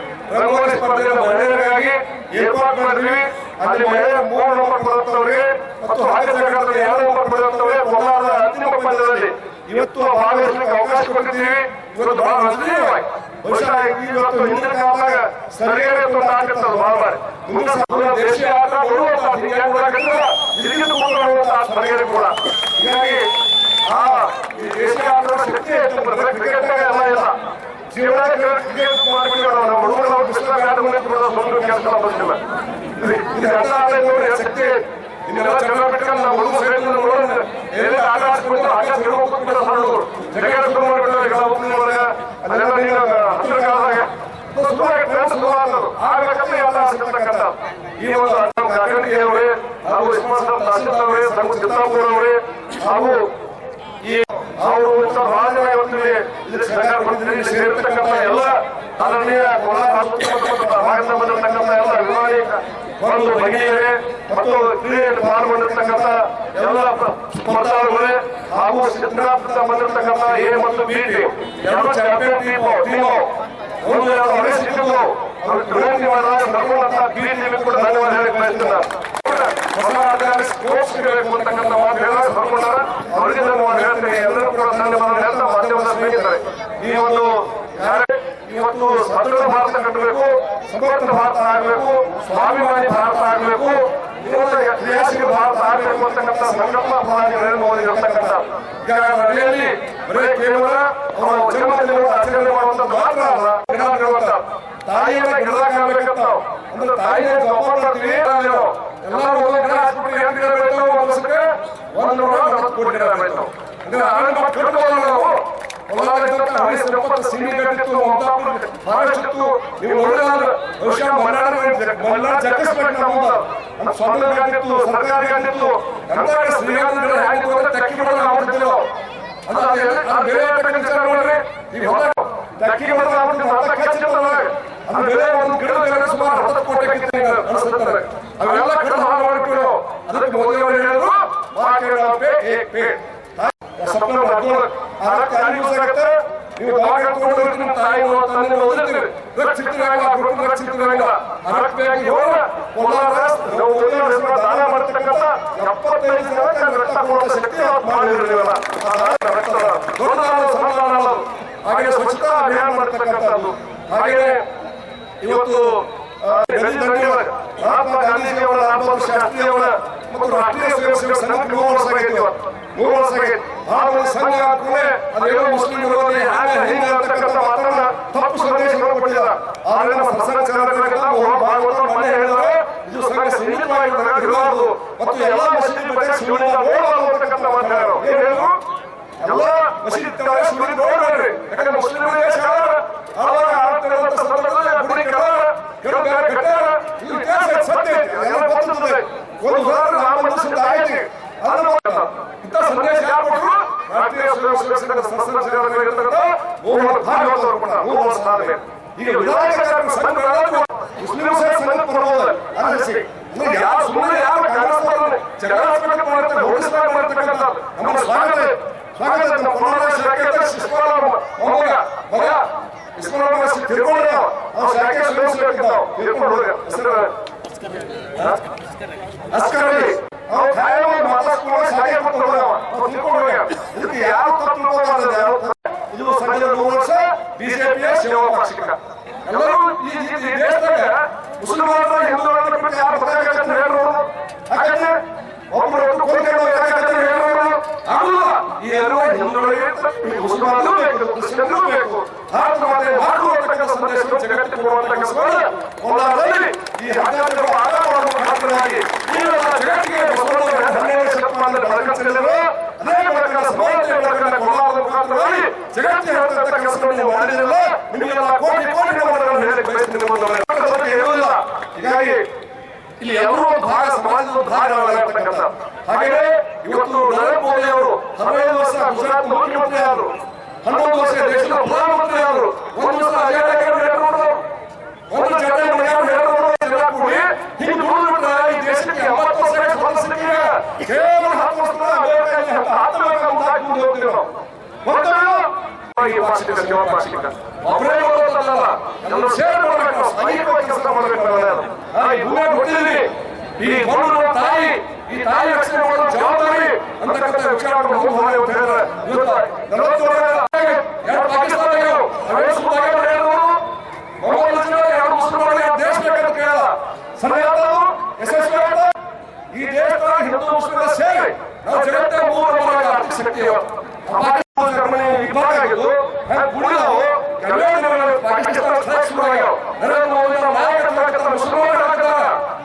ರಂಗೋಲಿ ಸ್ಪರ್ಧೆಯನ್ನು ಮಹಿಳೆಯರಿಗಾಗಿ ಏರ್ಪಾಡು ಮಾಡಿದ್ವಿ. ಅಲ್ಲಿ ಮಹಿಳೆಯ 3 ನಂಬರ್ ಪಡೆದವರಿಗೆ ಮತ್ತು ಹಾಸ್ಯ ಜಗಟದಲ್ಲಿ 2 ನಂಬರ್ ಪಡೆದವರಿಗೆ ಕೋಲಾರದ ಅಂತಿಮ ಪಂದ್ಯದಲ್ಲಿ ಇವತ್ತು ಭಾಗವಹಿಸಲಿಕ್ಕೆ ಅವಕಾಶ ಕೊಟ್ಟಿದ್ದೀವಿ. ಇವತ್ತು ಬಹಳ ಅದ್ಭುತವಾಗಿ ಬಹುಶಃ ಇವತ್ತು ಹಿಂದಿನ ಕಾಲದಾಗ ಸರಿಯಾಗಿ ಆಟದ್ದು ಬಹಳ ಬಾರಿ ದೇಶೀಯ ಆಟ ಸರಿಯಾಗಿ ಕೂಡ. ಹೀಗಾಗಿ ಆ ಈ ದೇಶೀಯ ಆಟದ ಶಕ್ತಿ ಕ್ರಿಕೆಟ್ ಎಲ್ಲ ಇಲ್ಲ ಜೀವನ ಕ್ರಿಕೆಟ್ ಮಾಡಿಬಿಟ್ಟು ನಮ್ಮ ಹುಡುಗರು ನಾವು ಪುಸ್ತಕ ಆಟಗಳೇ ಸ್ವಂತ ಕೆಲಸ ಬಂದಿಲ್ಲ. ಇದು ಆಟ ನೋಡಿ ಶಕ್ತಿ ಇನ್ನೆಲ್ಲ ಜನ ಬಿಟ್ಕೊಂಡು ನಾವು ಹುಡುಗರು ಸೇರಿದ್ರೆ ನೋಡಿದ್ರೆ ಏನೇ ಆಟ ಆಡ್ಕೊಂಡು ಆಟ ತಿಳ್ಕೊಂಡ್ಬಿಟ್ಟು ಹುಡುಗರು ಜಗಳ ಶುರು ಮಾಡಿಬಿಟ್ಟು ಅದೆಲ್ಲ ನೀನು ಹಸಿರು ಕಾಲದಾಗ ಆಗ್ಬೇಕಂದ್ರೆ ಎಲ್ಲ ಆಗ್ತಕ್ಕಂಥ ಈ ಒಂದು ಕಾಗಣಿಕೆಯವರೇ ಹಾಗೂ ಇಸ್ಮಾನ್ ತಹಸೀಲ್ದಾರವರೇ ಸಂಘ ಚಿತ್ತಾಪುರ ಅವರೇ ಹಾಗೂ ಈ ಅವರು ಬಹಳ ಜನ ಇವತ್ತಿಗೆ ಸರ್ಕಾರ ಬಂದಿದ್ದೀವಿ ಸೇರಿರ್ತಕ್ಕಂಥ ಎಲ್ಲ ಅದರಲ್ಲಿ ಕೋಲಾರ ಭಾಗದಿಂದ ಬಂದಿರತಕ್ಕಂಥ ಎಲ್ಲ ಅಭಿಮಾನಿ ಒಂದು ಮಹಿಳೆಯರೇ ಮತ್ತು ಕ್ರೀಡೆಯಲ್ಲಿ ಪಾಲ್ಗೊಂಡಿರ್ತಕ್ಕಂಥ ಎಲ್ಲ ಸ್ಪರ್ಧಾಳುಗಳೇ ಹಾಗೂ ಸಿದ್ಧನಾಥದಿಂದ ಬಂದಿರತಕ್ಕಂಥ ಎ ಮತ್ತು ಬಿ ಟೀಮ್ ಎರಡು ಚಾಂಪಿಯನ್ ಟೀಮು ಒಂದು ರಮೇಶ್ ಟೀಮು ಟ್ರೈನಿಂಗ್ ಮಾಡಿದಾಗ ನಡ್ಕೊಂಡಂತ ಬಿ ಟೀಮ್ ಕೂಡ ಧನ್ಯವಾದ ಹೇಳಿ ಬಯಸ್ತಿದ್ದಾರೆ. ಹೊಸ ಆಟಗಾರ ಸ್ಪೋರ್ಟ್ಸ್ ಬೇಕು ಅಂತಕ್ಕಂಥ ಮಾತು ಹೇಳಾಗ ಬರ್ಕೊಂಡಾರ ಅವರಿಗೆ ಧನ್ಯವಾದ ಹೇಳ್ತೀನಿ. ಎಲ್ಲರೂ ಕೂಡ ಧನ್ಯವಾದ ಹೇಳ್ತಾ ಮಾಧ್ಯಮದ ಸ್ನೇಹಿತರೆ ಈ ಒಂದು ಇವತ್ತು ಸದೃಢ ಭಾರತ ಕಟ್ಟಬೇಕು, ಸಮರ್ಥ ಭಾರತ ಆಗಬೇಕು, ಸ್ವಾಭಿಮಾನಿ ಭಾರತ ಆಗಬೇಕು, ಕ್ರಿಯಾಶೀಲ ಭಾರತ ಆಗಬೇಕು ಅಂತಕ್ಕಂಥ ಸಂಕಲ್ಪ ಪ್ರಧಾನಿ ನರೇಂದ್ರ ಮೋದಿ ಇರತಕ್ಕಂಥ ನಡೆಯಲ್ಲಿ ಬರೀ ಕೇವಲ ಅವರ ಜನ್ಮದಿನವನ್ನು ಆಚರಣೆ ಮಾಡುವಂತದ್ದು ಮಾತ್ರ ಅಲ್ಲ, ಗಿಡ ತಾಯಿಯನ್ನ ಗಿಡದಾಗ ಆಗ್ಬೇಕಂತ ನಾವು ಅಂದ್ರೆ ತಾಯಿಯ ಜೋಪಾನ ಮಾಡ್ತೀವಿ. ಎಲ್ಲರೂ ಒಂದು ಗಿಡ ಹಾಕ್ಬಿಟ್ಟು 8 ಗಿಡ ಬೆಳಿತಾವ, ಒಂದು ವರ್ಷಕ್ಕೆ 140 ಕೋಟಿ ಗಿಡ ಬೆಳಿತಾವ. ಅಂದ್ರೆ ಆನಂದ ಕಟ್ಟಬಹುದು ನಾವು. ಬಹಳಷ್ಟು ನೀವು ನೋಡಿದ್ರೆ ಬಹುಶಃ ಮಲೆನಾಡು ಜಗ್ಗಿಸ್ಬೇಕು ನಮ್ಮ ಸ್ವಂತ ಗಂಡಿತ್ತು, ಸರ್ಕಾರಿ ಗಂಡಿತ್ತು, ಸರ್ಕಾರಿ ಶ್ರೀಗಂಧ ಹ್ಯಾಂಗಿದ್ರೆ ಟಕ್ಕಿ ಮಾಡೋದು ಆಗ್ಬಿಡ್ತಿಲ್ಲ. ಅದು ಬೆಲೆ ವಿಚಾರ ನೋಡ್ರಿ, ಈಗ ಟಕ್ಕಿ ಮಾಡೋದು ಆಗ್ಬಿಡ್ತಿಲ್ಲ. ಅಂತ ಖರ್ಚಿರ್ತದೆ ಅದು ಬೆಲೆ ಒಂದು ಗಿಡದ ಬೆಲೆ ಸುಮಾರು 10 ಕೋಟಿ ಅನಿಸುತ್ತಾರೆ. ಅವೆಲ್ಲ ಕಡಿಮೆ ಹಾಳು ಮಾಡ್ತೀವಿ. ಅದಕ್ಕೆ ಮೋದಿ ಅವರು ಹೇಳಿದ್ರು ನೀವು ನಿಮ್ಮ ತಾಯಿ ತಂದೆ ಓದಿರ್ತೀರಿ, ರಕ್ಷಿತರಾಗಿಲ್ಲ ದಾನ ಮಾಡ್ತಕ್ಕಂಥ 75 ಜನಕ್ಕೆ ರಕ್ತ ಕೊಡುವ ಶಕ್ತಿ ಮಾಡಿರಲಿಲ್ಲ. ಹಾಗೆ ಸ್ವಚ್ಛತಾ ಅಭಿಯಾನ ಮಾಡ್ತಕ್ಕಂಥದ್ದು. ಹಾಗೆ ಇವತ್ತು ಮಹಾತ್ಮ ಗಾಂಧೀಜಿಯವರ, ಲಾಲ್ ಶಾಸ್ತ್ರಿಯವರ ಮತ್ತು ರಾಷ್ಟ್ರೀಯ ಸ್ವಯಂ ಸೇವಕ ಸಂಘ 3 ವರ್ಷ ಆಗೈತಿ. ಇವತ್ತು 3 ವರ್ಷ ಆಗೈತಿ. ಆ ಒಂದು ಸಂಘ ಆದ್ಮೇಲೆ ಅದೇನೋ ಮುಸ್ಲಿಂ ವಿರೋಧಿ ಹಿಂಗ ಅಂತಕ್ಕಂಥ ಮಾತನ್ನ ತಪ್ಪು ಸಂದೇಶಗಳು ಕೊಟ್ಟಿದ್ದಾರೆ. ಆದ್ರೆ ನಮ್ಮ ಪ್ರಸಂಗ ಚಾಲಕರಿಗೆಲ್ಲ ಭಾಗವತ ಮನೆ ಹೇಳಿದರೆ ಇದು ಸಂಘ ಸೀಮಿತವಾಗಿರಬಾರದು ಮತ್ತು ಎಲ್ಲ ಮಸೀದಿ ಬಗ್ಗೆ ಶಿವಲಿಂಗ ನೋಡಬಾರದು ಅಂತಕ್ಕಂಥ ಮಾತಾಡೋರು. ಏನ್ ಹೇಳಿದ್ರು? ಎಲ್ಲ ಮಸೀದಿ ಶಿವಲಿಂಗ ನೋಡ್ಬೇಡ್ರಿ, ಯಾಕಂದ್ರೆ ಮುಸ್ಲಿಮರಿಗೆ ಆವಾಗ ಆಡುತ್ತಿರುವಂತ ಸಂದರ್ಭದಲ್ಲಿ ಗುಡಿ ಕೆಳಗಾರ ಕಟ್ಟಾರ. ಇದು ಇತಿಹಾಸ ಸತ್ಯ ಎಲ್ಲ ಬಂದಿರ್ತದೆ. ಒಂದು ಉದಾಹರಣೆ ರಾಮ ಮಂದಿರ ಆಯ್ತು. ಇಂಥ ಸಂದೇಶ ಯಾರು ಕೊಟ್ಟರು? ರಾಷ್ಟ್ರೀಯ ಸ್ವಯಂ ಸೇವಕ ಸಂಘ ಮೋಹನ್ ಭಾಗವತ್ ಅವರು ಕೊಟ್ಟ 3 ವರ್ಷ ಆದ್ಮೇಲೆ. ಈಗ ವಿಧಾಯಕ ಸಂಘ ಮುಸ್ಲಿಂ ಸಂಘ ಕೊಡಬಹುದು ಅನಿಸಿ ಯಾರು ಸುಮ್ಮನೆ ಯಾರು ಕಾಣಿಸ್ತಾರೆ ಜಗಳ ಮಾಡ್ತಾರೆ, ಹೋಲಿಸ್ತಾರೆ ಮಾಡ್ತಕ್ಕಂಥ ನಮ್ಮ ಸ್ವಾಗತ ನಮ್ಮ ಕೋಲಾರ ಶಾಖೆ ಮಗ ಇಸ್ಮಾನ ತಿಳ್ಕೊಂಡ ನಾವು ಶಾಖೆ ನಾವು ತಿಳ್ಕೊಂಡು ಅಸ್ಕರಲ್ಲಿ ನಾವು ಖಾಯಂ ಮಾತಾಡ್ಕೊಂಡು ಶಾಖೆ ಕೊಟ್ಟು ತಿಳ್ಕೊಂಡು ಇದಕ್ಕೆ ಯಾವ ತಪ್ಪು ಇದು ಸಂಜೆ 3 ವರ್ಷ ಬಿಜೆಪಿಯ ಸೇವಾ ಪಾಕ್ಷಿಕ. ಎಲ್ಲರೂ ಈ ದೇಶದಾಗ ಮುಸಲ್ಮಾನರು ಹಿಂದೂಗಳನ್ನು ಬಿಟ್ಟು ಯಾರು ಬರಬೇಕಂತ ಹೇಳೋರು, ಯಾಕಂದ್ರೆ ಒಬ್ಬರು ಒಂದು ಕೋರಿಕೆಗಳು ಹೇಳೋರು ಆಗಲ್ಲ. ಈ ಎರಡು ಹಿಂದೂಗಳಿಗೆ ಮುಸಲ್ಮಾನರು ಬೇಕು, ಕ್ರಿಶ್ಚಿಯನ್ರು ಬೇಕು. ಭಾರತ ಮಾತೆ ಮಾಡುವಂತಕ್ಕಂಥ ಸಂದೇಶಗಳು ಜಗತ್ತಿಗೆ ಕೊಡುವಂತಕ್ಕಂಥ ಕೋಲಾರದಲ್ಲಿ ಈ ರಾಜ್ಯಾಂಗ ಆಧಾರವನ್ನು ಮಾತ್ರವಾಗಿ ಈಗೆಲ್ಲ ಜಗತ್ತಿಗೆ ಬಸವಣ್ಣನ 12ನೇ ಶತಮಾನದಲ್ಲಿ ಬೆಳಕಂತಿದ್ದರೋ ಅದೇ ಪ್ರಕಾರ ಸಮಾಜ ಬೆಳಕನ್ನ ಕೋಲಾರದ ಮುಖಾಂತರವಾಗಿ ಜಗತ್ತಿಗೆ ಹೇಳ್ತಕ್ಕಂಥ ಕೆಲಸವನ್ನು ನೀವು ಮಾಡಿದಿಲ್ಲ. ನಿಮಗೆಲ್ಲ ಕೋಟಿ ಕೋಟಿ ನಮನಗಳನ್ನು ಹೇಳಿ ಬಯಸ್ತೀನಿ ಬಗ್ಗೆ ಇರುವುದಿಲ್ಲ. ಹೀಗಾಗಿ ಇಲ್ಲಿ ಎಲ್ಲರೂ ಭಾಗ ಸಮಾಜದ ಭಾಗವಾಗಿರ್ತಕ್ಕಂಥ. ಹಾಗೆಯೇ ಇವತ್ತು ನರೇಂದ್ರ ಮೋದಿ ಅವರು 15 ವರ್ಷ ಗುಜರಾತ್ ಮುಖ್ಯಮಂತ್ರಿ ಆದರು, 11 ವರ್ಷ ದೇಶದ ಪ್ರಧಾನಮಂತ್ರಿ ಆದರು, 1 ವರ್ಷ ಒಬ್ಬರೇ ಮಾಡೋದಲ್ಲ, ಎಲ್ಲರೂ ಸೇರಿ ಮಾಡಬೇಕು, ನಾವು ಸಾಂಘಿಕವಾಗಿ ಕೆಲಸ ಮಾಡಬೇಕು. ಈ ಭೂಮಿ ಕೊಟ್ಟಿದ್ದೀವಿ, ಈ ಭೂಮಿ ತಾಯಿ, ಈ ತಾಯಿ ರಕ್ಷಣೆ ಮಾಡೋ ಜವಾಬ್ದಾರಿ ಅಂತಕ್ಕಂಥ ವಿಚಾರ ಎರಡು ಪಾಕಿಸ್ತಾನಿಗಳು ಎರಡು ಮುಸ್ಲಿಮರಿಗೆ ದೇಶ ಬೇಕಂತ ಕೇಳಲ್ಲ. ಸರಿಯಾದವು ಯಶಸ್ವಿ ಈ ದೇಶದ ಹಿಂದೂ ಮುಸ್ಲಿಮರ ಸೇರಿ ನಾವು ಜಗತ್ತಿನ ಮೂರು ಆರ್ಥಿಕ ಶಕ್ತಿ ವಿಭಾಗ ಆಗಿದ್ದು ಉಳಿದವು ಪಾಕಿಸ್ತಾನ ಶುರುವಾಗ್ಯಾವ. ನರೇಂದ್ರ ಮೋದಿ ನಾಯಕತ್ವ ಮುಸ್ಲಿಮರ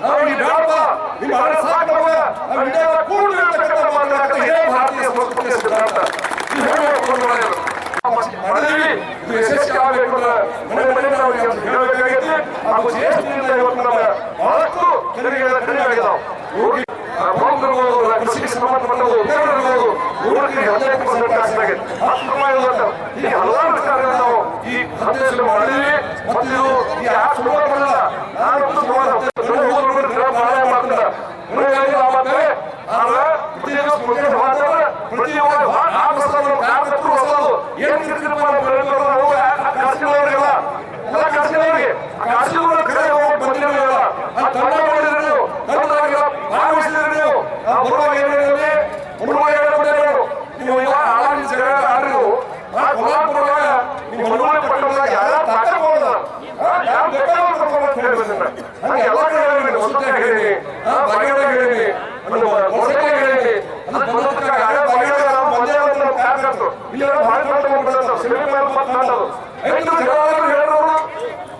ನಾವು ಈ ಬೇಡಪ್ಪ ನಿಮ್ಮ ಹಣ ಸಾಕವ ನಾವು ಇಂಡಿಯಾದ ಕೂಡಲೇ ಮಾತನಾಡ್ತಾ ಇದೇ ಭಾರತೀಯ ಸಂಸ್ಕೃತಿಯ ಸಿದ್ಧಾಂತ ಮಾಡಿದೀವಿ. ಇದು ಯಶಸ್ವಿ ಆಗಬೇಕು. ಮನೆ ಮನೆ ನಾವು ಹೇಳಬೇಕಾಗೈತಿ. ಹಾಗೂ ಜಿಎಸ್ಟಿಯಿಂದ ಇವತ್ತು ನಮ್ಮ ಬಹಳಷ್ಟು ತೆರಿಗೆಗಳ ಕಡಿಮೆ ಆಗಿದಾವೆ. ಕೃಷಿಗೆ ಸಂಬಂಧಪಟ್ಟವು ಉದ್ಯೋಗಗಳು 15% ಆಗ್ತದೆ. ಹೀಗೆ ಹಲವಾರು ವಿಚಾರಗಳನ್ನು ನಾವು ಈ ಸಂದೇಶದಲ್ಲಿ ಮಾಡಿದೀವಿ. ಮತ್ತು ಇದು ಯಾರು ಸುಮಾರು ಮಾಡಲ್ಲ, ನಾನು ಸುಮಾರು ಸಹಾಯ ಮಾಡ್ತಾರೆ. ಏನ್ ಕರ್ಸಿದವರಿಗೆಲ್ಲ ಎಲ್ಲ ಕರ್ಸಿದವರಿಗೆ ಕರ್ಸಿದವರ ಕಡೆ ಹೋಗಿ ಬಂದಿರಲಿಲ್ಲ. ತಂಡ ಮಾಡಿದ್ರೆ ನೀವು ತಂಡದಾಗೆಲ್ಲ ಭಾಗವಹಿಸಿದ್ರೆ ನೀವು ಬರುವಾಗ ಏನಿದೆ ನೀವು ಇವಾಗ ಆರಾಮ ಜಗಳ ಆಡ್ರು ಕೊಲ್ಲಾಪುರದಾಗ ನೀವು ಮನವೊಳಗೆ ಪಟ್ಟದಾಗ ಯಾರು ತಾಕಬೋದ ಯಾರು ಬೇಕಾದ್ರೂ ಕರ್ಕೊಂಡು ಅಂತ ಹೇಳ್ಬೇಕಂತ ಹಂಗೆ ಎಲ್ಲ ಕಡೆ ಹೇಳಿನಿ. ಹೊಸದಾಗ ಹೇಳಿನಿ, ಬಾಗೇದಾಗ ಹೇಳಿನಿ, ಹೊಸದಾಗ ಹೇಳಿನಿ. ಅದು ಬಂದಕ್ಕೆ ಯಾರು ಬಾಗೇದಾಗ ನಾವು ಮಧ್ಯಾಹ್ನ ನಾವು ಕಾರ್ಯಕರ್ತರು ಇಲ್ಲಿ ಭಾಳ ಬಂದಂತ ಸಿನಿಮಾ ಮೇಲೆ ಮಾತನಾಡೋದು ಐದು ಜಗಳಾದ್ರು ಹೇಳಿದವರು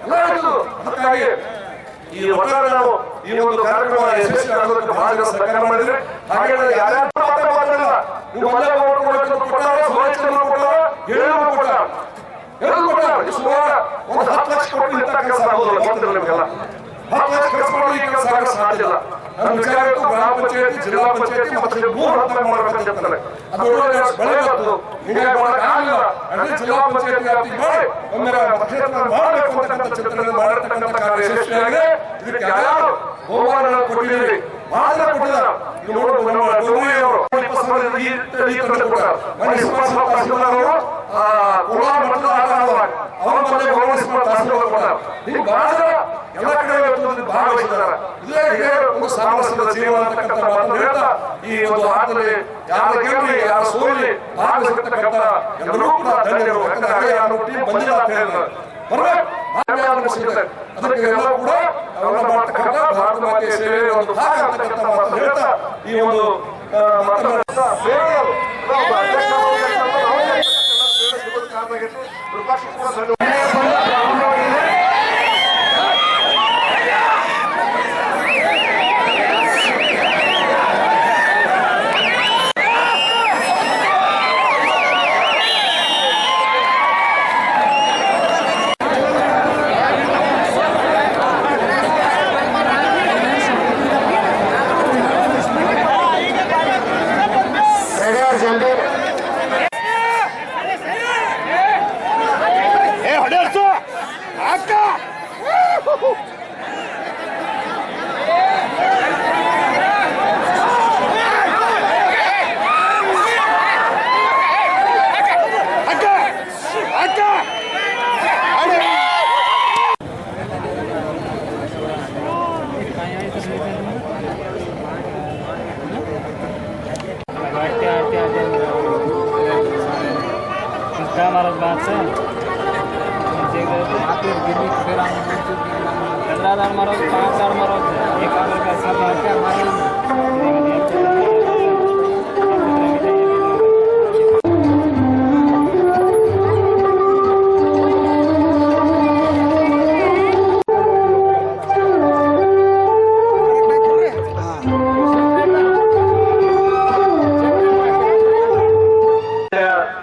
ಎಲ್ಲ ಹೇಳಿದ್ರು. ಅದಕ್ಕಾಗಿ ಈ ಒಟ್ಟಾರೆ ನಾವು ಈ ಒಂದು ಕಾರ್ಯಕ್ರಮ ಯಶಸ್ವಿ ಆಗೋದಕ್ಕೆ ಬಹಳ ಜನ ಸಹಕಾರ ಮಾಡಿದ್ರೆ. ಹಾಗೆ ಯಾರ್ಯಾರು ಮಾತಾಡಿಲ್ಲ, ನೀವು ಮನೆ ಕೊಡಬೇಕು ಕೊಟ್ಟಾರ, ಸುರಕ್ಷಿತ ಕೊಟ್ಟಾರ, ಹೇಳಿದ್ರು ಕೊಟ್ಟಾರ, ಸುಮಾರು ಒಂದು 10 ಲಕ್ಷ ಕೊಟ್ಟು ಇಂಥ ಕೆಲಸ ಆಗೋದಿಲ್ಲ. ಗೊತ್ತಿಲ್ಲ ನಿಮಗೆಲ್ಲ 10 ಲಕ್ಷ ಕೆಲಸ ಮಾಡೋದು ಈ ಕೆಲಸ ಆಗೋ ಸಾಧ್ಯ ಇಲ್ಲ. ನನ್ನ ವಿಚಾರ ಗ್ರಾಮ ಪಂಚಾಯತಿ, ಜಿಲ್ಲಾ ಪಂಚಾಯತಿ ಮತ್ತು 3 ಹಂತವಾಗಿ ಮಾಡ್ಬೇಕಂತ ಹೇಳ್ತಾರೆ. ಅದು ಬೆಳೆಯಬಾರ್ದು, ಹೀಗಾಗಿ ಮಾಡೋಕ್ಕಾಗಲಿಲ್ಲ. ಜಿಲ್ಲಾ ಪಂಚಾಯತಿ ವ್ಯಾಪ್ತಿಗೆ ಮಾಡಿ ಒಮ್ಮೆ ಮಾಡಬೇಕು ಅಂತಕ್ಕಂಥ ಚಿಂತನೆ ಮಾಡಿರ್ತಕ್ಕಂಥ ಕಾರ್ಯ ಯಶಸ್ವಿಯಾಗಿದೆ. ಇದಕ್ಕೆ ಯಾರು ಬಹುಮಾನ ಕೊಟ್ಟಿದ್ದೀರಿ, ಮಾತ್ರ ಕೊಟ್ಟಿದ್ದಾರೆ. ಈಗ ನೋಡೋದು ಅವರು 20 ಕೊಟ್ಟಾರ. ಕೋಲಾರ ಮಟ್ಟದ ಆಟವಾಡುವಾಗ ಅವರ ಬಂದು ತಹಸೀಲ್ದಾರ್ ಕೊಟ್ಟಾರ. ಈಗ ಬಹಳ ಎಲ್ಲ ಕಡೆ ಭಾಗವಹಿಸಿದ್ದಾರೆ. ಇದೇ ಹೀಗೆ ಒಂದು ಸಾಮರಸ್ಯದ ಜೀವನ ಅಂತಕ್ಕಂಥ ಮಾತನ್ನು ಹೇಳ್ತಾ ಈ ಒಂದು ಆಟದಲ್ಲಿ ಯಾರ ಗೆಲ್ಲಿ ಯಾರ ಸೋಲಿ ಭಾಗವಹಿಸಿರ್ತಕ್ಕಂಥ ಎಲ್ಲರೂ ಕೂಡ ಧನ್ಯರು. ಯಾಕಂದ್ರೆ ಯಾರು ಟೀಮ್ ಬಂದಿಲ್ಲ ಅಂತ ಹೇಳ್ತಾರೆ, ಅದಕ್ಕೆ ಎಲ್ಲ ಕೂಡ ಅವೆಲ್ಲ ಮಾಡ್ತಕ್ಕಂಥ ಭಾರತ ಮಾತೆಯ ಸೇವೆ ಒಂದು ಭಾಗ ಅಂತಕ್ಕಂಥ ಮಾತನ್ನು ಹೇಳ್ತಾ ಈ ಒಂದು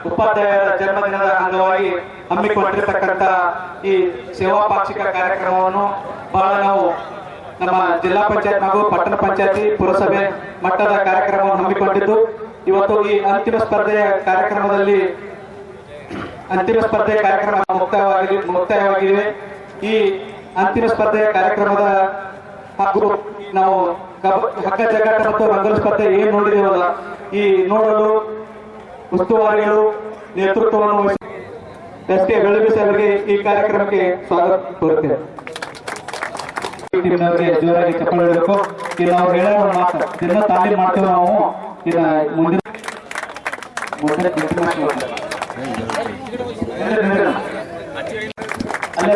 ಉಪಾಧ್ಯಾಯರ ಜನ್ಮದಿನದ ಅಂಗವಾಗಿ ಹಮ್ಮಿಕೊಂಡಿರತಕ್ಕಂಥ ಈ ಸೇವಾ ಪಾಕ್ಷಿಕ ಕಾರ್ಯಕ್ರಮವನ್ನು ಬಹಳ ನಾವು ನಮ್ಮ ಜಿಲ್ಲಾ ಪಂಚಾಯತ್ ಹಾಗೂ ಪಟ್ಟಣ ಪಂಚಾಯತಿ ಪುರಸಭೆ ಮಟ್ಟದ ಕಾರ್ಯಕ್ರಮವನ್ನು ಹಮ್ಮಿಕೊಂಡಿದ್ದು ಇವತ್ತು ಈ ಅಂತಿಮ ಸ್ಪರ್ಧೆಯ ಕಾರ್ಯಕ್ರಮ ಮುಕ್ತಾಯವಾಗಿವೆ. ಈ ಅಂತಿಮ ಸ್ಪರ್ಧೆಯ ಕಾರ್ಯಕ್ರಮದ ಹಾಗೂ ನಾವು ಹಗ್ಗ ಜಗ್ಗಾಟ ಮತ್ತು ರಂಗೋಲಿ ಸ್ಪರ್ಧೆ ಏನ್ ನೋಡಿದೇವಲ್ಲ, ಈ ನೋಡಲು ಉಸ್ತುವಾರಿಗಳು ನೇತೃತ್ವವನ್ನು ಎಸ್ ಕೆ ಬೆಳಗುಸಿ ಅವರಿಗೆ ಈ ಕಾರ್ಯಕ್ರಮಕ್ಕೆ ಸ್ವಾಗತ ಕೋರುತ್ತೇವೆ. ಟೀಮ್ನವರಿಗೆ ಜೋರಾಗಿ ಚಪ್ಪಾಳೆ ಹೊಡೆಯಬೇಕು. ಈಗ ನಾವು ಹೇಳೋ ಮಾತು ದಿನ ತಾಲೀಮ್ ಮಾಡ್ತೇವೆ ನಾವು. ಈಗ ಮುಂದಿನ ಅಲ್ಲೇ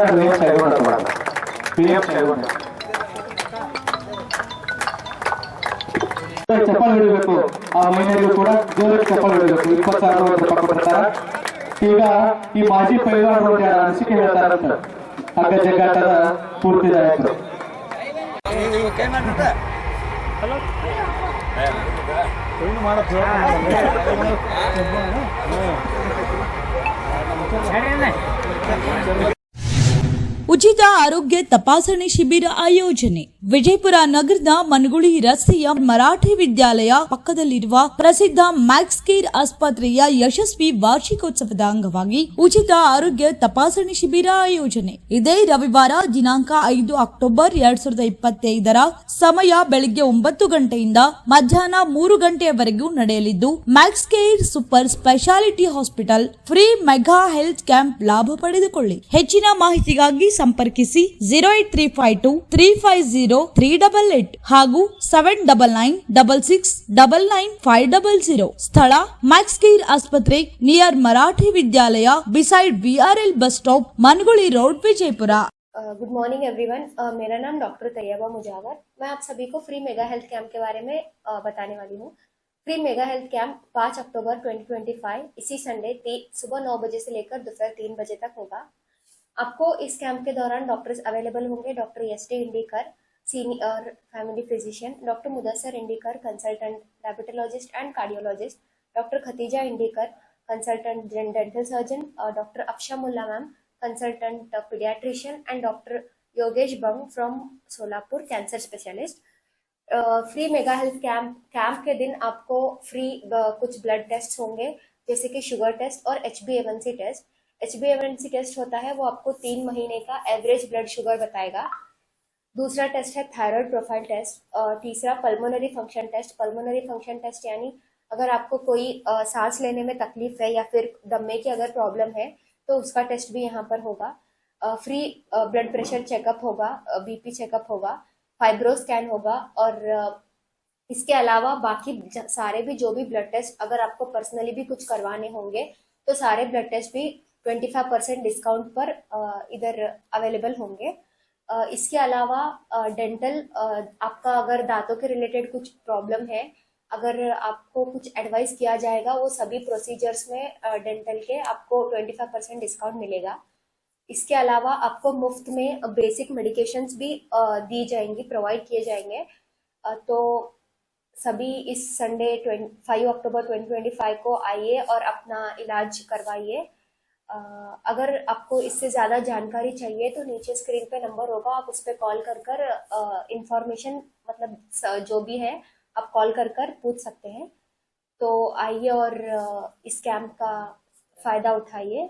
ಚಪ್ಪಾಳೆ ಹೊಡಿಬೇಕು. ಆ ಮಹಿಳೆಯರು ಕೂಡ ಜೋರಾಗಿ ಚಪ್ಪಾಳೆ ಹೊಡಿಬೇಕು. 20,000 ರೂಪಾಯಿ ಕೊಡ್ತಾರೆ. ಈಗ ಈ ಮಾಜಿ ಪೈಲವಾನರು ಅನಿಸಿಕೆ ಹೇಳ್ತಾರಂತ ಹಗ್ಗ ಜಗ್ಗಾಟದ ಪೂರ್ತಿದಾಯಕರು. ಉಚಿತ ಆರೋಗ್ಯ ತಪಾಸಣೆ ಶಿಬಿರ ಆಯೋಜನೆ. ವಿಜಯಪುರ ನಗರದ ಮನಗುಳಿ ರಸ್ತೆಯ ಮರಾಠಿ ವಿದ್ಯಾಲಯ ಪಕ್ಕದಲ್ಲಿರುವ ಪ್ರಸಿದ್ಧ ಮ್ಯಾಕ್ಸ್ ಕೇರ್ ಆಸ್ಪತ್ರೆಯ ಯಶಸ್ವಿ ವಾರ್ಷಿಕೋತ್ಸವದ ಅಂಗವಾಗಿ ಉಚಿತ ಆರೋಗ್ಯ ತಪಾಸಣೆ ಶಿಬಿರ ಆಯೋಜನೆ. ಇದೇ ರವಿವಾರ ದಿನಾಂಕ 5 ಅಕ್ಟೋಬರ್ 2025 ಸಮಯ ಬೆಳಿಗ್ಗೆ 9 ಗಂಟೆಯಿಂದ ಮಧ್ಯಾಹ್ನ 3 ಗಂಟೆಯವರೆಗೂ ನಡೆಯಲಿದ್ದು, Max care super speciality hospital free mega health camp ಲಾಭ ಪಡೆದುಕೊಳ್ಳಿ. ಹೆಚ್ಚಿನ ಮಾಹಿತಿಗಾಗಿ ಸಂಪರ್ಕಿಸಿ 08352 350 388 ಹಾಗೂ 7996699500. ಸ್ಥಳ ಮ್ಯಾಕ್ಸ್ ಕೇರ್ ಆಸ್ಪತ್ರೆ near Marathi Vidyalaya beside VRL bus stop Manguli road Vijaypur. Good morning everyone. मेरा नाम डॉक्टर तैयबा मुजावर. मैं आप सभी को फ्री मेगा हेल्थ कैंप के बारे में बताने वाली हूँ. फ्री मेगा हेल्थ कैंप 5 अक्टूबर 2025 इसी संडे सुबह 9 बजे से लेकर दोपहर 3 बजे तक होगा. आपको इस कैंप के दौरान डॉक्टर्स अवेलेबल होंगे. Doctor S D. Indikar, senior family physician, doctor Mudassar Indikar, consultant diabetologist and cardiologist, doctor Khatija Indikar, consultant dental surgeon, doctor Afsha Mulla ma'am, consultant paediatrician, and doctor Yogesh Bang from Solapur, cancer specialist. Free mega health camp के दिन आपको फ्री कुछ blood test होंगे, जैसे कि sugar test और HbA1c test. HbA1c test होता है वो आपको 3 महीने का एवरेज ब्लड शुगर बताएगा. दूसरा टेस्ट है थायराइड प्रोफाइल टेस्ट. तीसरा pulmonary function test. Pulmonary function test यानी अगर आपको कोई सांस लेने में तकलीफ है या फिर दमे की अगर प्रॉब्लम है तो उसका टेस्ट भी यहाँ पर होगा. फ्री ब्लड प्रेशर चेकअप होगा, BP चेकअप होगा, फाइब्रो स्कैन होगा. और इसके अलावा बाकी सारे भी जो भी ब्लड टेस्ट अगर आपको पर्सनली भी कुछ करवाने होंगे तो सारे ब्लड टेस्ट भी 25% डिस्काउंट पर इधर अवेलेबल होंगे. इसके अलावा डेंटल आपका अगर दांतों के रिलेटेड कुछ प्रॉब्लम है, अगर आपको कुछ एडवाइस किया जाएगा वो सभी प्रोसीजर्स में डेंटल के आपको 25% डिस्काउंट मिलेगा. इसके अलावा आपको मुफ्त में बेसिक मेडिकेशंस भी दी जाएंगी, प्रोवाइड किए जाएंगे. तो सभी इस संडे 5 अक्टूबर 2025 को आइए और अपना इलाज करवाइए. अगर आपको इससे ज़्यादा जानकारी चाहिए तो नीचे स्क्रीन पे नंबर होगा, आप उस पर कॉल कर इंफॉर्मेशन मतलब जो भी है आप कॉल कर पूछ सकते हैं. तो आइए और इस कैंप का फ़ायदा उठाइए.